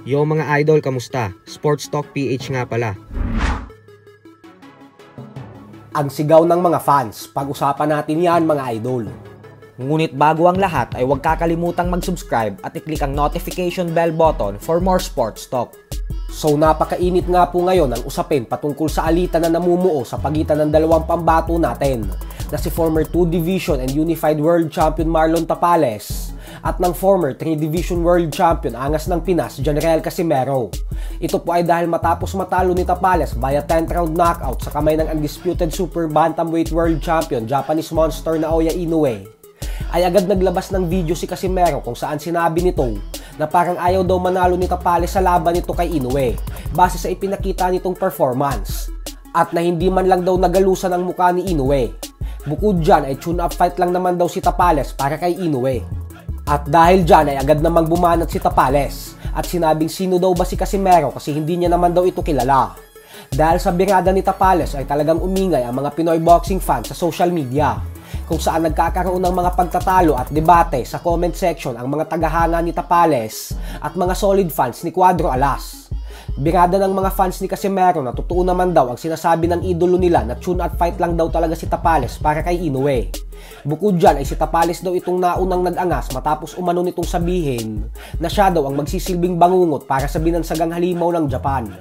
Yo mga idol, kamusta? Sports Talk PH nga pala. Ang sigaw ng mga fans, pag-usapan natin yan mga idol. Ngunit bago ang lahat ay huwag kakalimutang mag-subscribe at i-click ang notification bell button for more sports talk. So napakainit nga po ngayon ang usapin patungkol sa alitan na namumuo sa pagitan ng dalawang pambato natin na si former 2 Division and Unified World Champion Marlon Tapales at ng former 3 Division World Champion Angas ng Pinas, Janrael Casimero. Ito po ay dahil matapos matalo ni Tapales via 10th round knockout sa kamay ng undisputed Super Bantamweight World Champion Japanese Monster Naoya Inoue, ay agad naglabas ng video si Casimero kung saan sinabi nito na parang ayaw daw manalo ni Tapales sa laban nito kay Inoue base sa ipinakita nitong performance at na hindi man lang daw nagalusan ang mukha ni Inoue. Bukod dyan ay tune-up fight lang naman daw si Tapales para kay Inoue. At dahil dyan ay agad namang bumanat si Tapales at sinabing sino daw ba si Casimero kasi hindi niya naman daw ito kilala. Dahil sa birada ni Tapales ay talagang umingay ang mga Pinoy boxing fans sa social media kung saan nagkakaroon ng mga pagtatalo at debate sa comment section ang mga tagahanga ni Tapales at mga solid fans ni Cuadro Alas. Birada ng mga fans ni Casimero na totoo naman daw ang sinasabi ng idolo nila na tune-out fight lang daw talaga si Tapales para kay Inoue. Bukod dyan ay si Tapales daw itong naunang nag-angas matapos umano nitong sabihin na siya daw ang magsisilbing bangungot para sa binansagang halimaw ng Japan.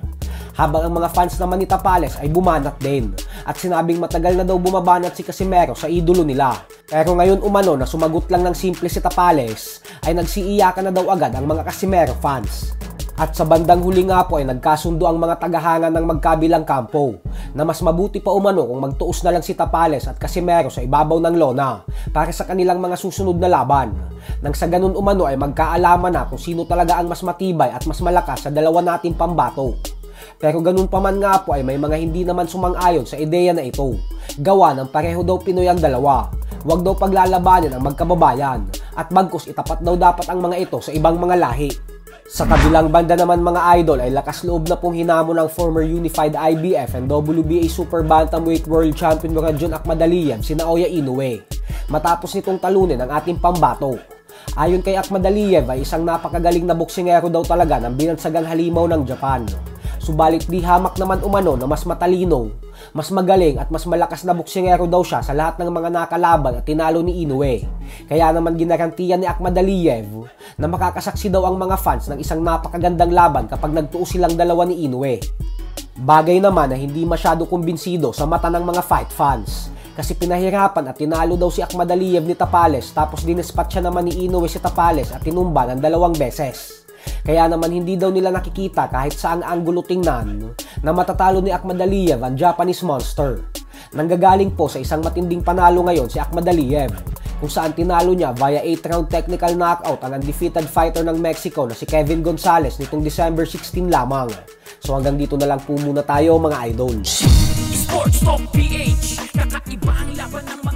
Habang ang mga fans naman ni Tapales ay bumanat din at sinabing matagal na daw bumabanat si Casimero sa idolo nila. Pero ngayon umano na sumagot lang ng simple si Tapales ay nagsiiyakan na daw agad ang mga Casimero fans. At sa bandang huli nga po ay nagkasundo ang mga tagahanga ng magkabilang kampo na mas mabuti pa umano kung magtuos na lang si Tapales at Casimero sa ibabaw ng lona para sa kanilang mga susunod na laban. Nang sa ganun umano ay magkaalaman na kung sino talaga ang mas matibay at mas malakas sa dalawa nating pambato. Pero ganun pa man nga po ay may mga hindi naman sumang-ayon sa ideya na ito. Gawa ng pareho daw Pinoy ang dalawa. Huwag daw paglalabanin ang magkababayan at bagkus itapat daw dapat ang mga ito sa ibang mga lahi. Sa kabilang banda naman mga idol ay lakas loob na pong hinamon ng former Unified IBF and WBA Super Bantamweight World Champion Muradjon Akmadaliyev si Naoya Inoue matapos nitong talunin ang ating pambato. Ayon kay Akmadaliyev ay isang napakagaling na boksingero daw talaga ng binansagang halimaw ng Japan. Subalit di hamak naman umano na mas matalino, mas magaling at mas malakas na boksingero daw siya sa lahat ng mga nakalaban at tinalo ni Inoue. Kaya naman ginarantiyan ni Akmadaliyev na makakasaksi daw ang mga fans ng isang napakagandang laban kapag nagtuo silang dalawa ni Inoue. Bagay naman na hindi masyado kumbinsido sa mata ng mga fight fans kasi pinahirapan at tinalo daw si Akmadaliyev ni Tapales tapos dinespat siya naman ni Inoue si Tapales at tinumba ng 2 beses. Kaya naman hindi daw nila nakikita kahit saang anggulo tingnan na matatalo ni Akmadaliyev ang Japanese Monster. Nanggagaling po sa isang matinding panalo ngayon si Akmadaliyev kung saan tinalo niya via 8th round technical knockout ang undefeated fighter ng Mexico na si Kevin Gonzalez nitong December 16 lamang. So hanggang dito na lang po muna tayo mga idol. Sports Talk PH, kakaiba ang laban ng mga